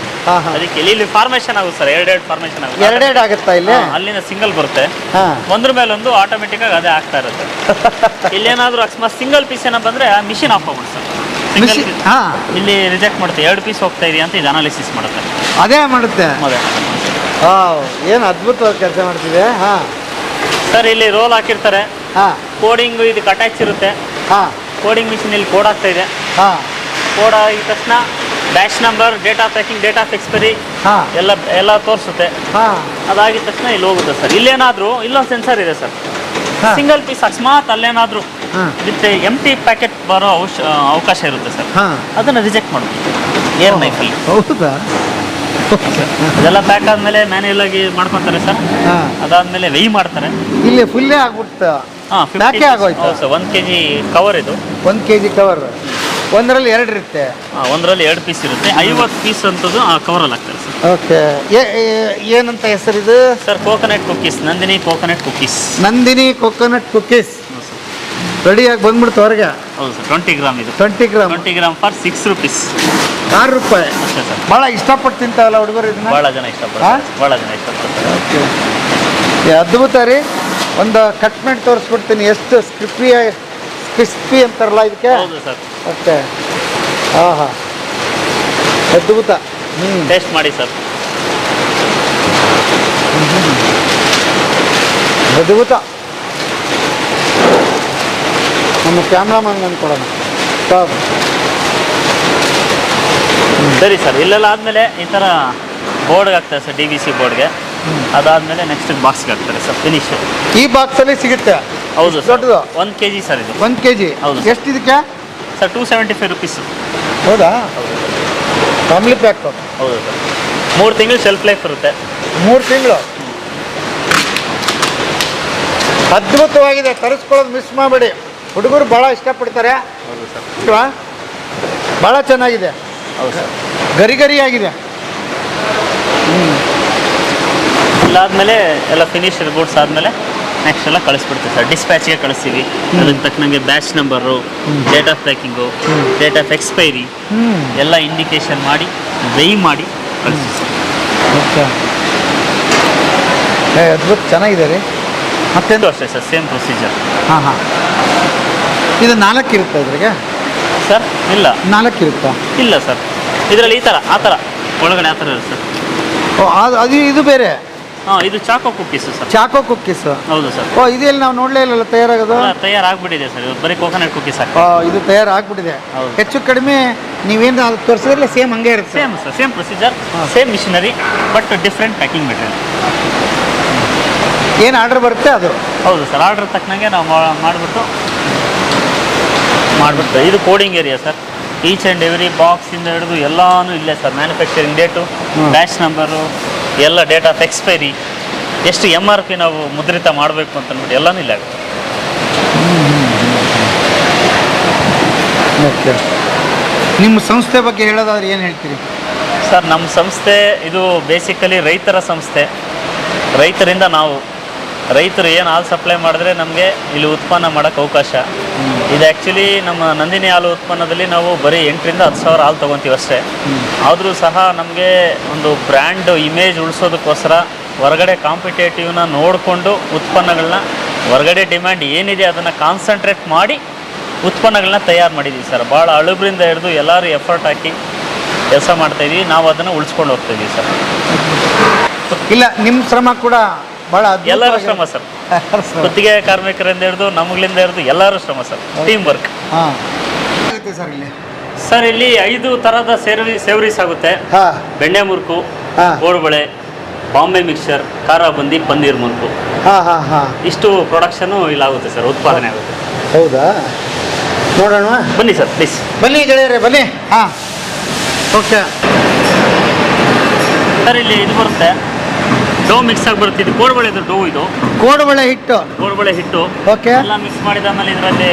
ಅದಕ್ಕೆ ಇಲ್ಲಿ ಫಾರ್ಮೇಷನ್ ಆಗುತ್ತೆ ಸರ್. 2 ಫಾರ್ಮೇಷನ್ ಆಗುತ್ತೆ. 2 ಆಗುತ್ತಾ ಇಲ್ಲಿ? ಅಲ್ಲಿನ ಸಿಂಗಲ್ ಬರುತ್ತೆ, ಒಂದ್ರ ಮೇಲೊಂದು ಆಟೋಮೆಟಿಕ್ ಆಗಿ ಅದೇ ಆಗ್ತಾ ಇರುತ್ತೆ. ಇಲ್ಲೇನಾದ್ರೂ ಅಕಸ್ಮಾತ್ ಸಿಂಗಲ್ ಪೀಸ್ ಏನೋ ಬಂದ್ರೆ ಆ ಮಿಷಿನ್ ಆಫ್ ಆಗ್ಬಿಡುತ್ತೆ ಸರ್. ಇಲ್ಲಿ ರಿಜೆಕ್ಟ್ ಮಾಡುತ್ತೆ. 2 ಪೀಸ್ ಹೋಗ್ತಾ ಇದೆಯಾ ಅಂತ ಇದು ಅನಾಲಿಸಿಸ್ ಮಾಡುತ್ತೆ. ಅದೇ ಮಾಡುತ್ತೆ. ಏನು ಅದ್ಭುತವಾಗಿ ಕೆಲಸ ಮಾಡ್ತಿದೆ. ಸರ್ ಇಲ್ಲಿ ರೋಲ್ ಹಾಕಿರ್ತಾರೆ. ಕೋಡಿಂಗ್ ಇದಕ್ಕೆ ಅಟ್ಯಾಚ್ ಇರುತ್ತೆ. ಕೋಡಿಂಗ್ ಮಿಷಿನ್ ಇಲ್ಲಿ ಕೋಡ್ ಆಗ್ತಾ ಇದೆ. ಕೋಡ್ ಆಗಿದ ತಕ್ಷಣ batch number, date of packing, date of expiry ಎಲ್ಲ ತೋರಿಸುತ್ತೆ. ಅದಾಗಿದ ತಕ್ಷಣ ಇಲ್ಲಿ ಹೋಗುತ್ತೆ ಸರ್. ಇಲ್ಲೇನಾದ್ರೂ ಇಲ್ಲೊಂದು ಸೆನ್ಸರ್ ಇದೆ ಸರ್. ಸಿಂಗಲ್ ಪೀಸ್ ಅಕಸ್ಮಾತ್ ಅಲ್ಲೇನಾದ್ರೂ ವಿತ್ ಎಂಟಿ ಪ್ಯಾಕೆಟ್ ಬರೋ ಅವಕಾಶ ಇರುತ್ತೆ ಸರ್. ಅದನ್ನು ರಿಜೆಕ್ಟ್ ಮಾಡಬೇಕು ಏರ್ ನೈಫಲ್ಲಿ. ಹೌದಾ? ಇದೆಲ್ಲ ಪ್ಯಾಕ್ ಆದ್ಮೇಲೆ ಮ್ಯಾನ್ಯುಯಲ್ ಆಗಿ ಮಾಡ್ಕೊತಾರೆ ಸರ್. ಅದಾದ್ಮೇಲೆ ವೆಯ್ ಮಾಡ್ತಾರೆ. ಇಲ್ಲಿ ಫುಲ್ಲೇ ಆಗ್ಬಿಡ್ತಾ? 1 kg ಕವರ್ ಇದು. 1 kg ಕವರ್. ಒಂದರಲ್ಲಿ 2 ಇರುತ್ತೆ. ಒಂದರಲ್ಲಿ 2 ಪೀಸ್ ಇರುತ್ತೆ. 50 ಪೀಸ್ ಅಂತದ್ದು ಆ ಕವರಲ್ಲಿ ಹಾಕ್ತಾರೆ ಸರ್. ಓಕೆ. ಏನಂತ ಹೆಸರಿದು sir? Coconut cookies, Nandini coconut cookies. Nandini coconut cookies ರೆಡಿಯಾಗಿ ಬಂದ್ಬಿಡ್ತು ಹೊರಗೆ. ಹೌದು ಸರ್. 20 ಗ್ರಾಮ್ ಇದು. 20 ಗ್ರಾಮ್ ಫಾರ್ 6 rupees. 6 ರೂಪಾಯಿ ಅಷ್ಟೇ ಸರ್. ಭಾಳ ಇಷ್ಟಪಟ್ಟು ತಿಂತಾವಲ್ಲ ಹುಡುಗರು ಇದನ್ನ? ಭಾಳ ಜನ ಇಷ್ಟಪಡ್ತಾರೆ. ಓಕೆ. ಅದ್ಭುತ ರೀ. ಒಂದು ಕಟ್ ಮಾಡಿ ತೋರಿಸ್ಬಿಡ್ತೀನಿ ಎಷ್ಟು ಕ್ರಿಸ್ಪಿ ಅಂತಾರಲ್ಲ ಇದಕ್ಕೆ. ಹೌದು ಸರ್. ಓಕೆ. ಹಾಂ ಹಾಂ, ಅದ್ಭುತ. ಟೇಸ್ಟ್ ಮಾಡಿ ಸರ್. ಅದ್ಭುತ. ನಮ್ಮ ಕ್ಯಾಮ್ರಾಮನ್ ಅಂದ್ಕೊಡೋಣ. ಸರಿ ಸರ್. ಇಲ್ಲೆಲ್ಲ ಆದಮೇಲೆ ಈ ಥರ ಬೋರ್ಡ್ಗೆ ಹಾಕ್ತಾರೆ ಸರ್, DVC ಬೋರ್ಡ್ಗೆ. ಅದಾದಮೇಲೆ ನೆಕ್ಸ್ಟ್ ಬಾಕ್ಸ್ಗೆ ಹಾಕ್ತಾರೆ ಸರ್. ಫಿನಿಶ್ ಈ ಬಾಕ್ಸಲ್ಲಿ ಸಿಗುತ್ತೆ. ಹೌದು ಸರ್. ದೊಡ್ಡದು 1 kg ಸರ್ ಇದು. 1 kg. ಹೌದು. ಎಷ್ಟು ಇದಕ್ಕೆ ಸರ್? 275 rupees. ಹೌದಾ? Family pack. ಹೌದು ಸರ್. 3 ತಿಂಗಳು ಶೆಲ್ಫ್ ಲೈಫ್ ಇರುತ್ತೆ. 3 ತಿಂಗಳು. ಅದ್ಭುತವಾಗಿದೆ. ತರಿಸ್ಕೊಳ್ಳೋದು ಮಿಸ್ ಮಾಡಬೇಡಿ. ಹುಡುಗರು ಭಾಳ ಇಷ್ಟಪಡ್ತಾರೆ. ಹೌದು ಸರ್. ಅಲ್ವಾ? ಭಾಳ ಚೆನ್ನಾಗಿದೆ. ಹೌದು ಸರ್. ಗರಿ ಆಗಿದೆ. ಇಲ್ಲಾದಮೇಲೆ ಎಲ್ಲ ಫಿನಿಶ್ಡ್ ಗೂಡ್ಸ್ ಆದಮೇಲೆ ನೆಕ್ಸ್ಟ್ ಎಲ್ಲ ಕಳಿಸ್ಬಿಡ್ತೀವಿ ಸರ್. ಡಿಸ್ಪ್ಯಾಚ್ಗೆ ಕಳಿಸ್ತೀವಿ. ಅದಕ್ಕೆ ತಕ್ಕನಂಗೆ batch number, date of packing, date of expiry ಎಲ್ಲ ಇಂಡಿಕೇಶನ್ ಮಾಡಿ ವೆಯ್ ಮಾಡಿ ಕಳಿಸ್ತೀವಿ ಸರ್. ಓಕೆ. ಅದ್ಭುತ ಚೆನ್ನಾಗಿದೆ ರೀ. ಮತ್ತೆಂದು ಅಷ್ಟೇ ಸರ್, ಸೇಮ್ ಪ್ರೊಸೀಜರ್. ಹಾಂ ಹಾಂ. ಇದು 4 ಇರುತ್ತೆ ಇದ್ರಿಗೆ ಸರ್? ಇಲ್ಲ, 4 ಇರುತ್ತಾ? ಇಲ್ಲ ಸರ್. ಇದರಲ್ಲಿ ಆ ಥರ ಒಳಗಡೆ ಆ ಥರ ಇರುತ್ತೆ ಸರ್. ಓ, ಅದು ಇದು ಬೇರೆ. ಇದು Chacko cookies sir. Chacko cookies. ಹೌದು ಸರ್. ಓ, ಇದೆಲ್ಲಿ ನಾವು ನೋಡಲೇ ಇಲ್ಲಲ್ಲ ತಯಾರಾಗೋದು? ತಯಾರಾಗ್ಬಿಟ್ಟಿದೆ ಸರ್. ಇವತ್ತು ಬರೀ ಕೋಕೋನಟ್ ಕುಕ್ಕೀಸ್ ಇದು ತಯಾರಾಗ್ಬಿಟ್ಟಿದೆ. ಹೆಚ್ಚು ಕಡಿಮೆ ನೀವೇನು ಅದು ತೋರಿಸಿದ್ರೆ ಸೇಮ್ ಹಂಗೆ ಇರುತ್ತೆ? Same sir. Same procedure, same machinery, but different packing material. ಏನು ಆರ್ಡರ್ ಬರುತ್ತೆ ಅದು? ಹೌದು ಸರ್. ಆರ್ಡರ್ ತಕ್ಕನಂಗೆ ನಾವು ಮಾಡಿಬಿಟ್ಟು ಇದು coding area sir. Each and every ಬಾಕ್ಸಿಂದ ಹಿಡಿದು ಎಲ್ಲಾನು ಇಲ್ಲೇ sir. Manufacturing date, batch number, ಎಲ್ಲ ಡೇಟ್ ಆಫ್ ಎಕ್ಸ್ಪೈರಿ, ಎಷ್ಟು MRP ನಾವು ಮುದ್ರಿತ ಮಾಡಬೇಕು ಅಂತ ಅಂದ್ಬಿಟ್ಟು ಎಲ್ಲನೂ ಇಲ್ಲ ಆಗುತ್ತೆ. ಓಕೆ. ನಿಮ್ಮ ಸಂಸ್ಥೆ ಬಗ್ಗೆ ಹೇಳೋದಾದ್ರೆ ಏನು ಹೇಳ್ತೀರಿ ಸರ್? ನಮ್ಮ ಸಂಸ್ಥೆ ಇದು ಬೇಸಿಕಲಿ ರೈತರ ಸಂಸ್ಥೆ. ರೈತರಿಂದ ರೈತರು ಏನು ಹಾಲು ಸಪ್ಲೈ ಮಾಡಿದ್ರೆ ನಮಗೆ ಇಲ್ಲಿ ಉತ್ಪನ್ನ ಮಾಡೋಕ್ಕೆ ಅವಕಾಶ. ಇದು ಆ್ಯಕ್ಚುಲಿ ನಮ್ಮ ನಂದಿನಿ ಹಾಲು ಉತ್ಪನ್ನದಲ್ಲಿ ನಾವು ಬರೀ 8,000 to 10,000 ಹಾಲು ತೊಗೊತೀವಿ ಅಷ್ಟೇ. ಆದರೂ ಸಹ ನಮಗೆ ಒಂದು ಬ್ರ್ಯಾಂಡ್ ಇಮೇಜ್ ಉಳಿಸೋದಕ್ಕೋಸ್ಕರ ಹೊರಗಡೆ ಕಾಂಪಿಟೇಟಿವ್ನ ನೋಡಿಕೊಂಡು ಉತ್ಪನ್ನಗಳನ್ನ ಹೊರಗಡೆ ಡಿಮ್ಯಾಂಡ್ ಏನಿದೆ ಅದನ್ನು ಕಾನ್ಸಂಟ್ರೇಟ್ ಮಾಡಿ ಉತ್ಪನ್ನಗಳನ್ನ ತಯಾರು ಮಾಡಿದ್ದೀವಿ ಸರ್. ಭಾಳ ಅಳುಬ್ರಿಂದ ಹಿಡಿದು ಎಲ್ಲರೂ ಎಫರ್ಟ್ ಹಾಕಿ ಕೆಲಸ ಮಾಡ್ತಾಯಿದ್ದೀವಿ. ನಾವು ಅದನ್ನು ಉಳಿಸ್ಕೊಂಡು ಹೋಗ್ತಾಯಿದ್ದೀವಿ ಸರ್. ಇಲ್ಲ, ನಿಮ್ಮ ಶ್ರಮ ಕೂಡ ಭಾಳ ಎಲ್ಲರೂ ಶ್ರಮ ಸರ್. ಗುತ್ತಿಗೆ ಕಾರ್ಮಿಕರಿಂದ ಹಿಡಿದು ನಮ್ಗಳಿಂದ ಹಿಡಿದು ಎಲ್ಲರೂ ಶ್ರಮ ಸರ್. Team work. ಸರ್ ಇಲ್ಲಿ ಸರ್ ಇಲ್ಲಿ 5 ಥರದ ಸೇವರೀಸ್ ಆಗುತ್ತೆ. ಬೆಣ್ಣೆ ಮುರುಕು, ಕೋಡ್ಬಳೆ, ಬಾಂಬೆ ಮಿಕ್ಸರ್, ಖಾರ ಬಂದಿ, ಪನ್ನೀರ್ ಮುರುಕು. ಇಷ್ಟು ಪ್ರೊಡಕ್ಷನು ಇಲ್ಲಾಗುತ್ತೆ ಸರ್, ಉತ್ಪಾದನೆ ಆಗುತ್ತೆ. ಹೌದಾ? ನೋಡೋಣ ಬನ್ನಿ ಸರ್, ಪ್ಲೀಸ್ ಬನ್ನಿ ಗೆಳೆಯರೇ, ಬನ್ನಿ. ಹಾಂ, ಓಕೆ ಸರ್. ಇಲ್ಲಿ ಇದು ಬರುತ್ತೆ, ಡೋ ಮಿಕ್ಸ್ ಆಗಿ ಬರುತ್ತೆ. ಇದು ಕೋಡ್ಬಳೆದು ಡೋ. ಇದು ಕೋಡ್ಬಳೆ ಹಿಟ್ಟು. ಓಕೆ. ಎಲ್ಲ ಮಿಕ್ಸ್ ಮಾಡಿದ ಮೇಲೆ ಇದರಲ್ಲಿ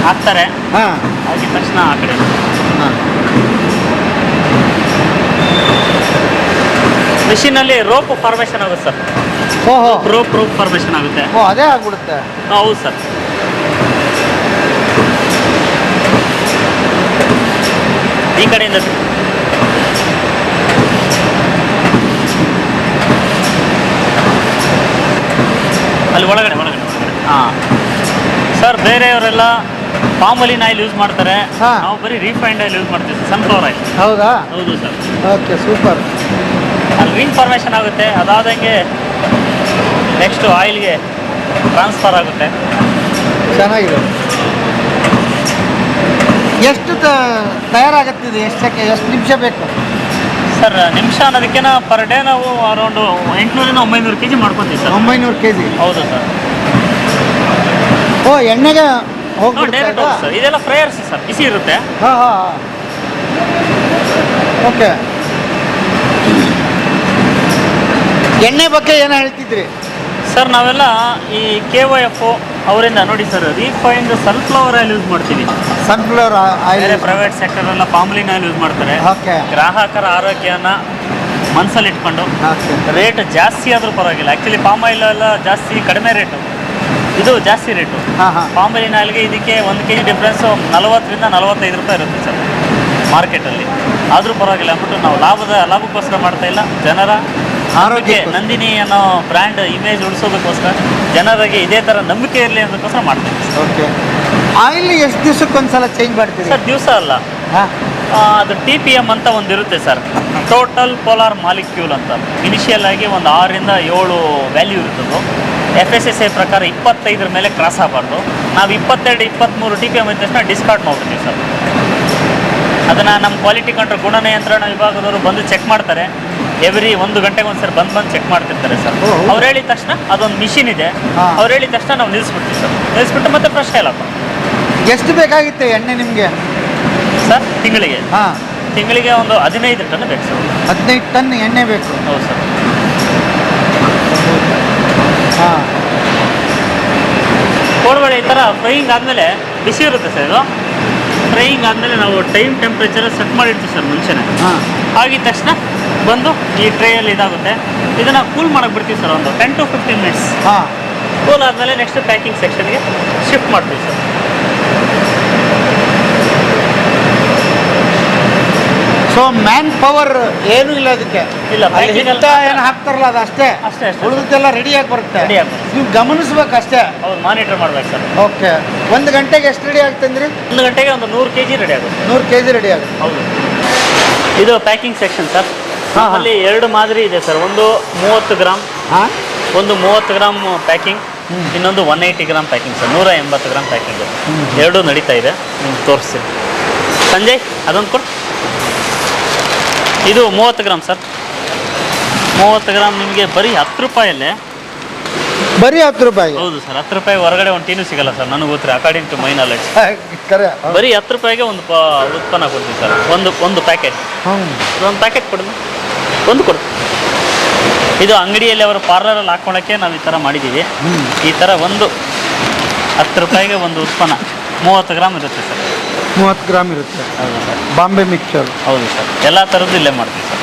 ಹಾಕ್ತಾರೆ. ಹಾಕಿದ ತಕ್ಷಣ ಆ ಕಡೆ ಮಿಷಿನಲ್ಲಿ ರೋಪ್ ಫಾರ್ಮೇಷನ್ ಆಗುತ್ತೆ ಸರ್. ಓಹೋ, ರೋಪ್ ಫಾರ್ಮೇಷನ್ ಆಗುತ್ತೆ. ಅದೇ ಆಗ್ಬಿಡುತ್ತೆ. ಹೌದು ಸರ್. ಈ ಕಡೆಯಿಂದ ಅಲ್ಲಿ ಒಳಗಡೆ. ಹಾಂ ಸರ್. ಬೇರೆಯವರೆಲ್ಲ ಪಾಮಲಿನ್ ಆಯಿಲ್ ಯೂಸ್ ಮಾಡ್ತಾರೆ. ನಾವು ಬರೀ ರಿಫೈನ್ಡ್ ಆಯಿಲ್ ಯೂಸ್ ಮಾಡ್ತೀವಿ ಸರ್, ಸನ್ಫ್ಲವರ್ ಆಯಿಲ್. ಹೌದಾ? ಹೌದು ಸರ್. Okay, super. ಅಲ್ಲಿ ರಿಂಗ್ ಫಾರ್ಮೇಷನ್ ಆಗುತ್ತೆ. ಅದಾದಂಗೆ ನೆಕ್ಸ್ಟು ಆಯಿಲ್ಗೆ ಟ್ರಾನ್ಸ್ಫರ್ ಆಗುತ್ತೆ. ಚೆನ್ನಾಗಿದೆ. ಎಷ್ಟು ತಯಾರಾಗುತ್ತಿದೆ? ಎಷ್ಟು ನಿಮಿಷ ಬೇಕು ಸರ್? ನಿಮಿಷ ಅನ್ನೋದಕ್ಕಿಂತ ಪರ್ ಡೇ ನಾವು ಅರೌಂಡು 800-900 kg ಮಾಡ್ಕೊತೀವಿ ಸರ್. 900 kg? ಹೌದು ಸರ್. ಓ, ಎಣ್ಣೆಗೆ ಡೈರೆಕ್ಟ್ ಹೋಗಿ ಸರ್. ಇದೆಲ್ಲ ಫ್ರೈಯರ್ಸ್ ಸರ್, ಬಿಸಿ ಇರುತ್ತೆ. ಓಕೆ. ಎಣ್ಣೆ ಬಗ್ಗೆ ಏನು ಹೇಳ್ತಿದ್ರಿ ಸರ್? ನಾವೆಲ್ಲ ಈ KOF ಅವರಿಂದ ನೋಡಿ sir, refined sunflower oil use ಮಾಡ್ತೀವಿ. Sunflower oil. ಬೇರೆ ಪ್ರೈವೇಟ್ ಸೆಕ್ಟರ್ ಎಲ್ಲ ಪಾಮ್ಲಿನ್ ಆಯಿಲ್ ಯೂಸ್ ಮಾಡ್ತಾರೆ. ಓಕೆ. ಗ್ರಾಹಕರ ಆರೋಗ್ಯನ ಮನಸ್ಸಲ್ಲಿ ಇಟ್ಕೊಂಡು ಓಕೆ. ರೇಟ್ ಜಾಸ್ತಿ ಆದರೂ ಪರವಾಗಿಲ್ಲ. ಆ್ಯಕ್ಚುಲಿ ಪಾಮ್ ಆಯಿಲ್ ಎಲ್ಲ ಜಾಸ್ತಿ ಕಡಿಮೆ ರೇಟು, ಇದು ಜಾಸ್ತಿ ರೇಟು. ಹಾಂ ಹಾಂ. ಪಾಮ್ಲಿನ್ ಆಯಿಲ್ಗೆ ಇದಕ್ಕೆ 1 kg ಡಿಫ್ರೆನ್ಸು 40 ರಿಂದ 45 ರೂಪಾಯಿ ಇರುತ್ತೆ ಸರ್ ಮಾರ್ಕೆಟಲ್ಲಿ. ಆದರೂ ಪರವಾಗಿಲ್ಲ ಅಂದ್ಬಿಟ್ಟು ನಾವು ಲಾಭಕ್ಕೋಸ್ಕರ ಮಾಡ್ತಾ ಇಲ್ಲ, ಜನರ ಆರೋಗ್ಯ ನಂದಿನಿ ಅನ್ನೋ ಬ್ರ್ಯಾಂಡ್ ಇಮೇಜ್ ಉಳಿಸೋದಕ್ಕೋಸ್ಕರ, ಜನರಿಗೆ ಇದೇ ಥರ ನಂಬಿಕೆ ಇರಲಿ ಅನ್ನೋದಕ್ಕೋಸ್ಕರ ಮಾಡ್ತೀವಿ. ಓಕೆ. ಆಯಿಲ್ ಎಷ್ಟು ದಿವಸಕ್ಕೊಂದ್ಸಲ ಚೇಂಜ್ ಮಾಡ್ತೀವಿ ಸರ್? ದಿವಸ ಅಲ್ಲ, ಹಾಂ, ಅದು TPM ಅಂತ ಒಂದು ಇರುತ್ತೆ ಸರ್, ಟೋಟಲ್ ಪೋಲಾರ್ ಮಾಲಿಕ್ಯೂಲ್ ಅಂತ. ಇನಿಷಿಯಲ್ ಆಗಿ ಒಂದು 6 ರಿಂದ 7 ವ್ಯಾಲ್ಯೂ ಇರ್ತದೆ. FSSAI ಪ್ರಕಾರ 25 ಮೇಲೆ ಕ್ರಾಸ್ ಆಗಬಾರ್ದು. ನಾವು 22, 23 TPM ಇದ್ದ ತಕ್ಷಣ ಡಿಸ್ಕಾರ್ಡ್ ಮಾಡ್ಬಿಡ್ತೀವಿ ಸರ್. ಅದನ್ನು ನಮ್ಮ ಕ್ವಾಲಿಟಿ ಕಂಟ್ರೋಲ್ ಗುಣನಿಯಂತ್ರಣ ವಿಭಾಗದವರು ಬಂದು ಚೆಕ್ ಮಾಡ್ತಾರೆ. ಎವ್ರಿ 1 ಗಂಟೆಗೆ ಒಂದ್ಸರಿ ಬಂದು ಚೆಕ್ ಮಾಡ್ತಿರ್ತಾರೆ ಸರ್. ಅವ್ರು ಹೇಳಿದ ತಕ್ಷಣ ಅದೊಂದು ಮಿಷಿನ್ ಇದೆ, ಅವ್ರು ಹೇಳಿದ ತಕ್ಷಣ ನಾವು ನಿಲ್ಲಿಸ್ಬಿಡ್ತೀವಿ ಸರ್. ನಿಲ್ಲಿಸ್ಬಿಟ್ಟು ಮತ್ತೆ ಫ್ರೆಶ್ ಆಯಿಲ್ ಹಾಕೋ. ಎಷ್ಟು ಬೇಕಾಗಿತ್ತು ಎಣ್ಣೆ ನಿಮಗೆ ಸರ್? ತಿಂಗಳಿಗೆ ಹಾಂ, ತಿಂಗಳಿಗೆ ಒಂದು 15 ಟನ್ ಬೇಕು ಸರ್. 15 ಟನ್ ಎಣ್ಣೆ ಬೇಕು. ಹೌದು ಸರ್. ಹಾಂ. ಕೋಡ್ಬಳೆ ಈ ಥರ ಫ್ರೈಯಿಂಗ್ ಆದಮೇಲೆ ಬಿಸಿ ಇರುತ್ತೆ ಸರ್. ಇದು ಫ್ರೈಯಿಂಗ್ ಆದಮೇಲೆ ನಾವು ಟೆಂಪ್ರೇಚರ್ ಸೆಟ್ ಮಾಡಿರ್ತೀವಿ ಸರ್ ಮುಂಚೆನೇ. ಹಾಂ. ಆಗಿದ ತಕ್ಷಣ ಬಂದು ಈ ಟ್ರೇಯಲ್ಲಿ ಇದಾಗುತ್ತೆ. ಇದನ್ನು ಕೂಲ್ ಮಾಡೋಕ್ಕೆ ಬಿಡ್ತೀವಿ ಸರ್, ಒಂದು 10 to 15 ಮಿನಿಟ್ಸ್. ಹಾಂ. ಕೂಲ್ ಆದಮೇಲೆ ನೆಕ್ಸ್ಟ್ ಪ್ಯಾಕಿಂಗ್ ಸೆಕ್ಷನ್ಗೆ ಶಿಫ್ಟ್ ಮಾಡ್ತೀವಿ ಸರ್. ಸೊ ಮ್ಯಾನ್ ಪವರ್ ಏನೂ ಇಲ್ಲ ಅದಕ್ಕೆ. ಇಲ್ಲ, ಏನು ಹಾಕ್ತಾರಲ್ಲ ಅದು ಅಷ್ಟೇ ಅಷ್ಟೇ ಅಷ್ಟೇ. ಉಳಿದೆಲ್ಲ ರೆಡಿಯಾಗಿ ಬರುತ್ತೆ. ರೆಡಿಯಾಗಿ ನೀವು ಗಮನಿಸ್ಬೇಕು ಅಷ್ಟೇ. ಹೌದು, ಮಾನಿಟರ್ ಮಾಡ್ಬೇಕು ಸರ್. ಓಕೆ. 1 ಗಂಟೆಗೆ ಎಷ್ಟು ರೆಡಿ ಆಗ್ತಂದ್ರಿ? 1 ಗಂಟೆಗೆ ಒಂದು 100 kg ರೆಡಿ ಆಗುತ್ತೆ. 100 kg ರೆಡಿ ಆಗುತ್ತೆ. ಹೌದು. ಇದು ಪ್ಯಾಕಿಂಗ್ ಸೆಕ್ಷನ್ ಸರ್. ಹಾಂ. ಅಲ್ಲಿ 2 ಮಾದರಿ ಇದೆ ಸರ್. ಒಂದು 30 ಗ್ರಾಮ್, ಹಾಂ, ಒಂದು 30 ಗ್ರಾಮ್ ಪ್ಯಾಕಿಂಗ್, ಇನ್ನೊಂದು 180 gram packing sir. 180 gram packing. ಎರಡೂ ನಡೀತಾ ಇದೆ. ತೋರಿಸಿ ಸಂಜಯ್, ಅದೊಂದು ಕೊಡು. ಇದು 30 ಗ್ರಾಮ್ ಸರ್. 30 ಗ್ರಾಮ್ ನಿಮಗೆ ಬರೀ 10 ರೂಪಾಯಲ್ಲೇ. ಬರೀ 10 ರೂಪಾಯಿ? ಹೌದು ಸರ್. 10 ರೂಪಾಯಿ ಹೊರಗಡೆ ಒಂದು ಟೀನು ಸಿಗಲ್ಲ ಸರ್, ನನಗೆ ಗೊತ್ತಿರ ಅಕಾರ್ಡಿಂಗ್ ಟು ಮೈ ನಾಲೆಡ್ಜ್. ಕರೆ. ಬರೀ 10 ರೂಪಾಯಿಗೆ ಒಂದು ಉತ್ಪನ್ನ ಕೊಡ್ತೀವಿ ಸರ್. ಒಂದು ಪ್ಯಾಕೆಟ್. ಒಂದು ಪ್ಯಾಕೆಟ್ ಕೊಡು, ಒಂದು ಕೊಡು. ಇದು ಅಂಗಡಿಯಲ್ಲಿ ಅವರು ಪಾರ್ಲರಲ್ಲಿ ಹಾಕ್ಕೊಳ್ಳೋಕ್ಕೆ ನಾವು ಈ ಥರ ಮಾಡಿದ್ದೀವಿ. ಈ ಥರ ಒಂದು 10 ರೂಪಾಯಿಗೆ ಒಂದು ಉತ್ಪನ್ನ 30 ಗ್ರಾಮ್ ಇರುತ್ತೆ ಸರ್. 30 ಗ್ರಾಮ್ ಇರುತ್ತೆ. ಹೌದು ಸರ್. ಬಾಂಬೆ ಮಿಕ್ಸರ್. ಹೌದು ಸರ್. ಎಲ್ಲ ಥರದ್ದು ಇಲ್ಲೇ ಮಾಡ್ತೀವಿ ಸರ್.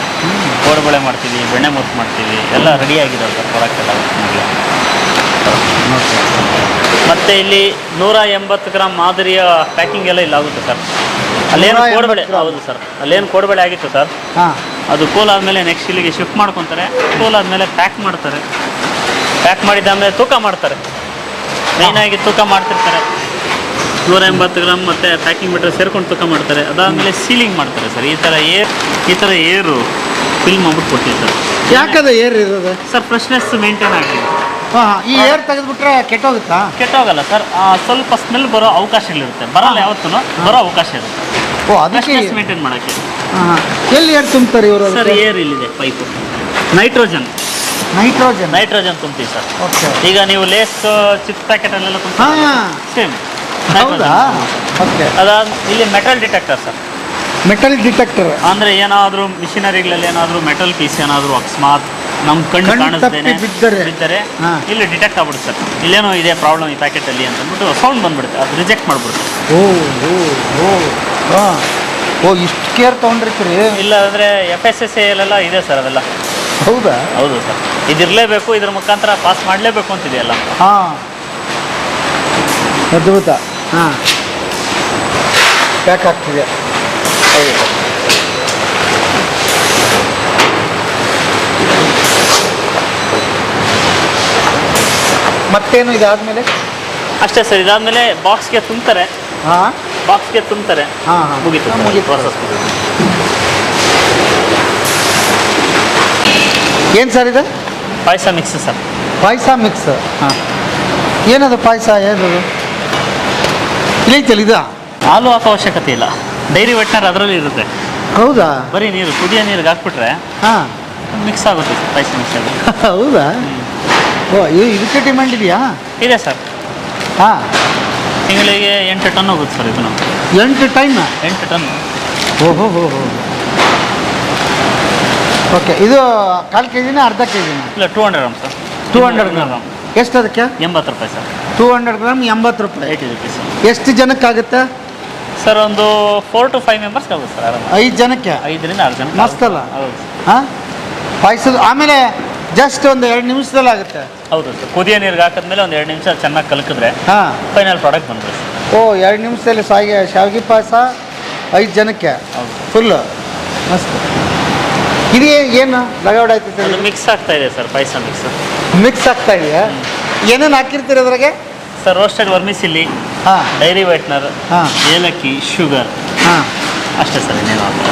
ಕೋಡ್ಬಳೆ ಮಾಡ್ತೀವಿ, ಬೆಣ್ಣೆ ಮುತ್ತು ಮಾಡ್ತೀವಿ, ಎಲ್ಲ ರೆಡಿಯಾಗಿದ್ದಾವೆ ಸರ್ ಪ್ರಾಡಕ್ಟ್ ಎಲ್ಲ. ಮತ್ತು ಇಲ್ಲಿ 180 ಗ್ರಾಮ್ ಮಾದರಿಯ ಪ್ಯಾಕಿಂಗ್ ಎಲ್ಲ ಇಲ್ಲ ಆಗುತ್ತೆ ಸರ್. ಅಲ್ಲೇನು ಕೋಡ್ಬಳೆ, ಹೌದು ಸರ್, ಅಲ್ಲೇನು ಕೋಡ್ಬಳೆ ಆಗಿತ್ತು ಸರ್, ಹಾಂ, ಅದು ಕೂಲ್ ಆದಮೇಲೆ ನೆಕ್ಸ್ಟ್ ಇಲ್ಲಿಗೆ ಶಿಫ್ಟ್ ಮಾಡ್ಕೊತಾರೆ. ಕೂಲ್ ಆದಮೇಲೆ ಪ್ಯಾಕ್ ಮಾಡ್ತಾರೆ. ಪ್ಯಾಕ್ ಮಾಡಿದ್ದಾದಮೇಲೆ ತೂಕ ಮಾಡ್ತಾರೆ. ಮೇಯ್ನಾಗಿ ತೂಕ ಮಾಡ್ತಿರ್ತಾರೆ. 180 ಗ್ರಾಮ್ ಮತ್ತು ಪ್ಯಾಕಿಂಗ್ ಬಿಟ್ಟರೆ ಸೇರ್ಕೊಂಡು ತೂಕ ಮಾಡ್ತಾರೆ. ಅದಾದಮೇಲೆ ಸೀಲಿಂಗ್ ಮಾಡ್ತಾರೆ ಸರ್. ಈ ಥರ ಏರು ಫಿಲ್ ಮಾಡ್ಬಿಟ್ಟು ಕೊಡ್ತೀವಿ ಸರ್. ಯಾಕದ ಏರ್ ಇರೋದು ಸರ್? ಫ್ರೆಶ್ನೆಸ್ ಮೇಂಟೈನ್ ಆಗ್ತೀವಿ. ಹಾಂ. ಈ ಏರ್ ತೆಗೆದುಬಿಟ್ರೆ ಕೆಟ್ಟೋಗುತ್ತಾ? ಕೆಟ್ಟೋಗಲ್ಲ ಸರ್. ಸ್ವಲ್ಪ ಸ್ಮೆಲ್ ಬರೋ ಅವಕಾಶಗಳಿರುತ್ತೆ. ಬರಲ್ಲ, ಯಾವತ್ತೂ ಬರೋ ಅವಕಾಶ ಇರುತ್ತೆ. ಓ, ಅದಕ್ಕೆ ಮೇಂಟೈನ್ ಮಾಡೋಕ್ಕೆ. ಹಾಂ. ಎಲ್ಲಿ ಏರ್ ತುಂಬ್ತಾರೆ ಇವರು? ಸರ್, ಏರ್ ಇಲ್ಲಿದೆ ಪೈಪು. ನೈಟ್ರೋಜನ್ ತುಂಬ್ತೀವಿ ಸರ್. ಓಕೆ. ಈಗ ನೀವು ಲೇಸ್ ಚಿಪ್ಸ್ ಪ್ಯಾಕೆಟಲ್ಲೆಲ್ಲ ತುಂಬ ಸೇಮ್. ಹೌದಾ? ಓಕೆ. ಅದಾದ ಇಲ್ಲಿ metal detector sir. Metal detector ಅಂದರೆ ಏನಾದರೂ ಮಿಷಿನರಿಗಳಲ್ಲಿ ಏನಾದರೂ ಮೆಟಲ್ ಪೀಸ್ ಏನಾದರೂ ಅಕಸ್ಮಾತ್ ನಮ್ಮ ಕಣ್ಣು ಕಾಣಿಸ್ದೇನೆ ಬಿದ್ದರೆ ಇಲ್ಲಿ ಡಿಟೆಕ್ಟ್ ಆಗ್ಬಿಡುತ್ತೆ ಸರ್. ಇಲ್ಲೇನೋ ಇದೆ ಪ್ರಾಬ್ಲಮ್ ಈ ಪ್ಯಾಕೆಟಲ್ಲಿ ಅಂತಂದ್ಬಿಟ್ಟು ಸೌಂಡ್ ಬಂದ್ಬಿಡುತ್ತೆ, ಅದು ರಿಜೆಕ್ಟ್ ಮಾಡಿಬಿಡುತ್ತೆ. ಓ ಇಷ್ಟು ಕೇರ್ ತೊಗೊಂಡಿರ್ತೀರಿ? ಇಲ್ಲ ಅಂದರೆ FSSAI ಇದೆ ಸರ್ ಅವೆಲ್ಲ. ಹೌದಾ? ಹೌದು ಸರ್. ಇದಿರಲೇಬೇಕು, ಇದ್ರ ಮುಖಾಂತರ ಪಾಸ್ ಮಾಡಲೇಬೇಕು ಅಂತಿದೆಯಲ್ಲ. ಹಾಂ, ಅದ್ಭುತ. ಹಾಂ, ಪ್ಯಾಕ್ ಆಗ್ತಿದೆ. ಹೌದು ಸರ್. ಮತ್ತೇನು ಇದಾದಮೇಲೆ? ಅಷ್ಟೇ ಸರ್. ಇದಾದಮೇಲೆ ಬಾಕ್ಸ್ಗೆ ತುಂಬ್ತಾರೆ. ಹಾಂ, ಬಾಕ್ಸ್ಗೆ ತುಂಬ್ತಾರೆ. ಹಾಂ ಹಾಂ, ಮುಗೀತು ಪ್ರಾಸೆಸ್. ಏನು ಸರ್ ಇದು? ಪಾಯಸ ಮಿಕ್ಸ್ ಸರ್. ಪಾಯಸ ಮಿಕ್ಸ್? ಹಾಂ. ಏನದು ಪಾಯಸ? ಏನದು ಇಲ್ಲೈತಲ್ಲ ಇದು? ಹಾಲು ಹಾಕೋ ಅವಶ್ಯಕತೆ ಇಲ್ಲ. ಡೈರಿ ವೆಟ್ನರ್ ಅದರಲ್ಲಿ ಇರುತ್ತೆ. ಹೌದಾ? ಬರೀ ನೀರು, ಕುದಿಯೋ ನೀರಿಗೆ ಹಾಕ್ಬಿಟ್ರೆ ಹಾಂ, ಮಿಕ್ಸ್ ಆಗುತ್ತೆ ಸರ್, ಪಾಯಸ ಮಿಕ್ಸ್ ಆಗುತ್ತೆ. ಹೌದಾ? ಓ, ಇದಕ್ಕೆ ಡಿಮ್ಯಾಂಡ್ ಇದೆಯಾ? ಇದೆ ಸರ್. ಹಾಂ. ತಿಂಗಳಿಗೆ 8 ಟನ್ ಹೋಗುತ್ತೆ ಸರ್ ಇದು. 8 ಟನ್? 8 ಟನ್. ಓಹೋ ಹೋ ಹೋ. ಓಕೆ. ಇದು 1/4 kg ಅರ್ಧ kg? ಇಲ್ಲ, 200 ಗ್ರಾಮ್ ಸರ್. 200 ಗ್ರಾಮ್. ಎಷ್ಟು ಅದಕ್ಕೆ? 80 ರೂಪಾಯಿ ಸರ್. 200 ಗ್ರಾಮ್ 80 ರೂಪಾಯಿ. 80 ರೂಪೀಸ್. ಎಷ್ಟು ಜನಕ್ಕಾಗುತ್ತೆ? ಸರ್ ಒಂದು 4 to 5 ಮೆಂಬರ್ಸ್ ಆಗುತ್ತೆ ಸರ್ ಆರಾಮ. 5 ಜನಕ್ಕೆ 5ರಿಂದ 6 ಜನ. ಮಸ್ತ್ ಅಲ್ಲ? ಹೌದು ಹಾಂ, ಪಾಯಸದ ಆಮೇಲೆ ಜಸ್ಟ್ ಒಂದು 2 ನಿಮಿಷದಲ್ಲಿ ಆಗುತ್ತೆ. ಹೌದು ಸರ್, ಕುದಿಯೋ ನೀರಿಗೆ ಹಾಕಿದ್ಮೇಲೆ ಒಂದು 2 ನಿಮಿಷ ಚೆನ್ನಾಗಿ ಕಲಕಿದ್ರೆ ಹಾಂ, ಫೈನಲ್ ಪ್ರಾಡಕ್ಟ್ ಬಂದ್ಬಿಡುತ್ತೆ. ಓ 2 ನಿಮಿಷದಲ್ಲಿ ಶಾವಿಗೆ ಪಾಯಸ 5 ಜನಕ್ಕೆ ಹೌದು. ಫುಲ್ಲು ಮಸ್ತ್. ಇದು ಏನು ಲಗಾವಡ್ ಆಯ್ತೈತೆ? ಅದು ಮಿಕ್ಸ್ ಆಗ್ತಾ ಇದೆ ಸರ್, ಪಾಯಸ ಮಿಕ್ಸ್ ಆಗ್ತಾ ಇದೆಯಾ? ಏನೇನು ಹಾಕಿರ್ತೀರಿ ಅದ್ರಾಗೆ? ಸರ್ ರೋಸ್ಟೆಡ್ ವರ್ಮಿಸಿಲ್ಲಿ, ಹಾಂ, ಡೈರಿ ವೈಟ್ನರ್, ಹಾಂ, ಏಲಕ್ಕಿ, ಶುಗರ್, ಹಾಂ, ಅಷ್ಟೇ ಸರ್, ಇನ್ನೇನು ಹಾಕಲ್ಲ.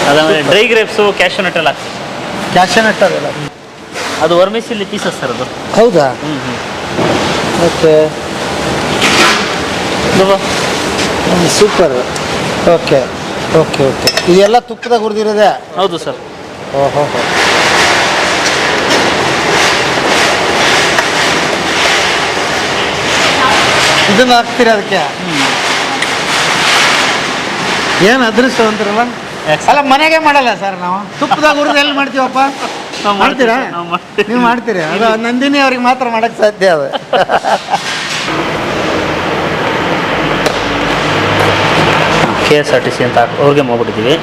ಅದಾದಮೇಲೆ ಡ್ರೈ ಗ್ರೇಪ್ಸು, ಕ್ಯಾಶ್ಯೂ ನಟ್ ಎಲ್ಲ ಹಾಕ್ತೀವಿ. ಕ್ಯಾಶ್ಯೂ ನಟ್ ಅದೆಲ್ಲ ಅದು ವರ್ಮಿಸಿಲ್ಲಿ ಪೀಸಸ್ ಸರ್ ಅದು. ಹೌದಾ? Okay, super. Okay okay okay, ಇದೆಲ್ಲ ತುಪ್ಪದಾಗ ಹುರಿದಿರೋದೆ? ಹೌದು ಸರ್. ಓಹೋ, ಇದನ್ನು ಹಾಕ್ತೀರಿ ಅದಕ್ಕೆ? ಏನು ಅದೃಷ್ಟ ಅಂತಾರಲ್ಲ. ಅಲ್ಲ, ಮನೆಗೆ ಮಾಡಲ್ಲ ಸರ್ ನಾವು, ತುಪ್ಪದಾಗ ಹುರಿದು ಎಲ್ಲಿ ಮಾಡ್ತೀವಪ್ಪ? ಮಾಡ್ತೀರಾ? ನೀವು ಮಾಡ್ತೀರಿ? ಅದು ನಂದಿನಿ ಅವ್ರಿಗೆ ಮಾತ್ರ ಮಾಡೋಕ್ಕೆ ಸಾಧ್ಯ ಅದು. KSRTC ಅಂತ ಅವ್ರಿಗೆ ಮಾಡ್ಬಿಟ್ಟಿದ್ದೀವಿ.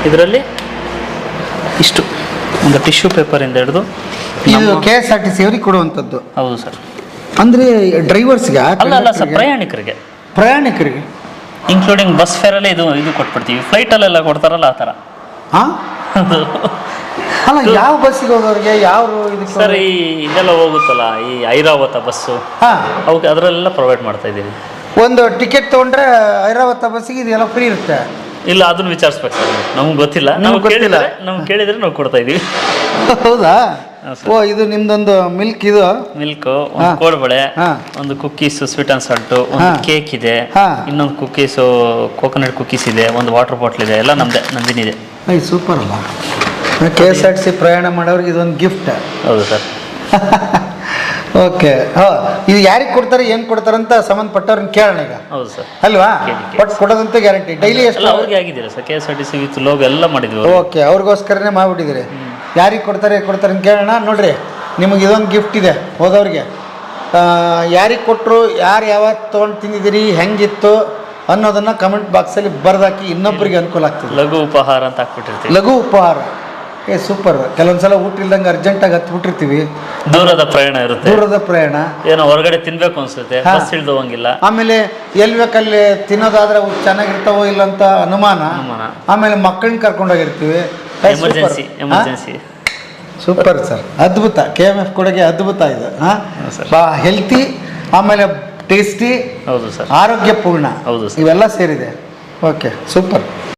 ಇದರಲ್ಲಿ ಇಷ್ಟು ಒಂದು ಟಿಶ್ಯೂ ಪೇಪರಿಂದ ಹಿಡಿದು ಇದು KSRTC ಅವ್ರಿಗೆ ಕೊಡುವಂಥದ್ದು? ಹೌದು ಸರ್. ಅಂದರೆ ಡ್ರೈವರ್ಸ್ಗೆ? ಅಲ್ಲ ಸರ್, ಪ್ರಯಾಣಿಕರಿಗೆ. ಪ್ರಯಾಣಿಕರಿಗೆ ಇನ್ಕ್ಲೂಡಿಂಗ್ ಬಸ್ ಫೇರಲ್ಲೇ ಇದು ಕೊಟ್ಬಿಡ್ತೀವಿ. ಫ್ಲೈಟಲ್ಲೆಲ್ಲ ಕೊಡ್ತಾರಲ್ಲ ಆ ಥರ. ಹಾಂ, ಅಲ್ಲ, ಯಾವ ಬಸ್ಸಿಗೆ ಹೋಗೋರಿಗೆ ಯಾವ ಇದಕ್ಕೆ? ಸರ್, ಈ ಇದೆಲ್ಲ ಹೋಗುತ್ತಲ್ಲ, ಈ ಐರಾವತ ಬಸ್ಸು, ಹಾಂ, ಅವಕ್ಕೆ ಅದರಲ್ಲೆಲ್ಲ ಪ್ರೊವೈಡ್ ಮಾಡ್ತಾ ಇದ್ದೀವಿ. ಒಂದು ಟಿಕೆಟ್ ತೊಗೊಂಡ್ರೆ ಐರಾವತ ಬಸ್ಸಿಗೆ ಇದೆಲ್ಲ ಫ್ರೀ ಇರುತ್ತೆ? ಇಲ್ಲ, ಅದನ್ನು ವಿಚಾರಿಸ್ಬೇಕು ಸರ್, ನಮ್ಗೆ ಗೊತ್ತಿಲ್ಲ. ನಮ್ಗೆ ಕೇಳಿದರೆ ನಾವು ಕೊಡ್ತಾ ಇದ್ದೀವಿ. ಹೌದಾ? ಓ, ಇದು ನಿಮ್ದೊಂದು ಮಿಲ್ಕ್, ಇದು ಮಿಲ್ಕು, ಒಂದು ಕೋಡ್ಬಳೆ, ಒಂದು ಕುಕ್ಕೀಸ್ ಸ್ವೀಟ್ ಅಂಡ್ ಸಾಲ್ಟು, ಒಂದು ಕೇಕ್ ಇದೆ, ಇನ್ನೊಂದು ಕುಕ್ಕೀಸು ಕೋಕೋನಟ್ ಕುಕ್ಕೀಸ್ ಇದೆ, ಒಂದು ವಾಟರ್ ಬಾಟ್ಲ್ ಇದೆ, ಎಲ್ಲ ನಮ್ಮದೇ, ನಂದಿನಿದೆ. ಸೂಪರ್ ಅಲ್ಲ? KSRTC ಪ್ರಯಾಣ ಮಾಡೋರಿಗೆ ಇದೊಂದು ಗಿಫ್ಟ್. ಹೌದು ಸರ್. ಓಕೆ, ಇದು ಯಾರಿಗೆ ಕೊಡ್ತಾರೆ, ಏನು ಕೊಡ್ತಾರೆ ಅಂತ ಸಂಬಂಧಪಟ್ಟವ್ರನ್ನ ಕೇಳೋಣ ಈಗ. ಹೌದು ಸರ್. ಅಲ್ವಾ? But ಕೊಡೋದಂತೂ guarantee. ಡೈಲಿ ಎಷ್ಟು ಅವ್ರಿಗೆ ಆಗಿದ್ದೀರಾ ಸರ್? KSRTC ವಿತ್ ಲೋಗೋ ಎಲ್ಲ ಮಾಡಿದ್ವಿ. ಓಕೆ, ಅವ್ರಿಗೋಸ್ಕರನೇ ಮಾಡ್ಬಿಟ್ಟಿದ್ದೀರಿ. ಯಾರಿಗೆ ಕೊಡ್ತಾರೆ ಅಂತ ಕೇಳೋಣ. ನೋಡ್ರಿ, ನಿಮಗೆ ಇದೊಂದು ಗಿಫ್ಟ್ ಇದೆ ಹೋದವ್ರಿಗೆ. ಯಾರಿಗೆ ಕೊಟ್ಟರು, ಯಾರು ಯಾವತ್ತು ತೊಗೊಂಡು ತಿಂದಿದ್ದೀರಿ, ಹೆಂಗಿತ್ತು ಅನ್ನೋದನ್ನು ಕಮೆಂಟ್ ಬಾಕ್ಸಲ್ಲಿ ಬರೆದಾಕಿ, ಇನ್ನೊಬ್ಬರಿಗೆ ಅನುಕೂಲ ಆಗ್ತದೆ. ಲಘು ಉಪಹಾರ ಅಂತ ಹಾಕ್ಬಿಟ್ಟಿರ್ತೀವಿ. ಲಘು ಉಪಹಾರ. ಸೂಪರ್. ಕೆಲವೊಂದ್ಸಲ ಊಟ ಇಲ್ದಂಗೆ ಅರ್ಜೆಂಟಾಗಿ ಹತ್ಬಿಟ್ಟಿರ್ತೀವಿ. ದೂರದ ಪ್ರಯಾಣ ಇರುತ್ತೆ, ದೂರದ ಪ್ರಯಾಣ, ಏನೋ ಹೊರಗಡೆ ತಿನ್ಬೇಕು ಅನ್ಸುತ್ತೆ, ಬಸ್ ಇಳ್ದೋಗಂಗಿಲ್ಲ. ಆಮೇಲೆ ಎಲ್ಲಿ ಬೇಕಲ್ಲಿ ತಿನ್ನೋದಾದ್ರೆ ಚೆನ್ನಾಗಿರ್ತಾವೋ ಇಲ್ಲ ಅಂತ ಅನುಮಾನ. ಆಮೇಲೆ ಮಕ್ಕಳನ್ನ ಕರ್ಕೊಂಡೋಗಿರ್ತೀವಿ. ಎಮರ್ಜೆನ್ಸಿ. ಸೂಪರ್ ಸರ್, ಅದ್ಭುತ. KMF ಕೊಡುಗೆ ಅದ್ಭುತ ಇದು. ಹೆಲ್ತಿ, ಆಮೇಲೆ ಟೇಸ್ಟಿ, ಹೌದು ಸರ್, ಆರೋಗ್ಯಪೂರ್ಣ, ಹೌದು ಸರ್, ಇವೆಲ್ಲ ಸೇರಿದೆ. Okay, super.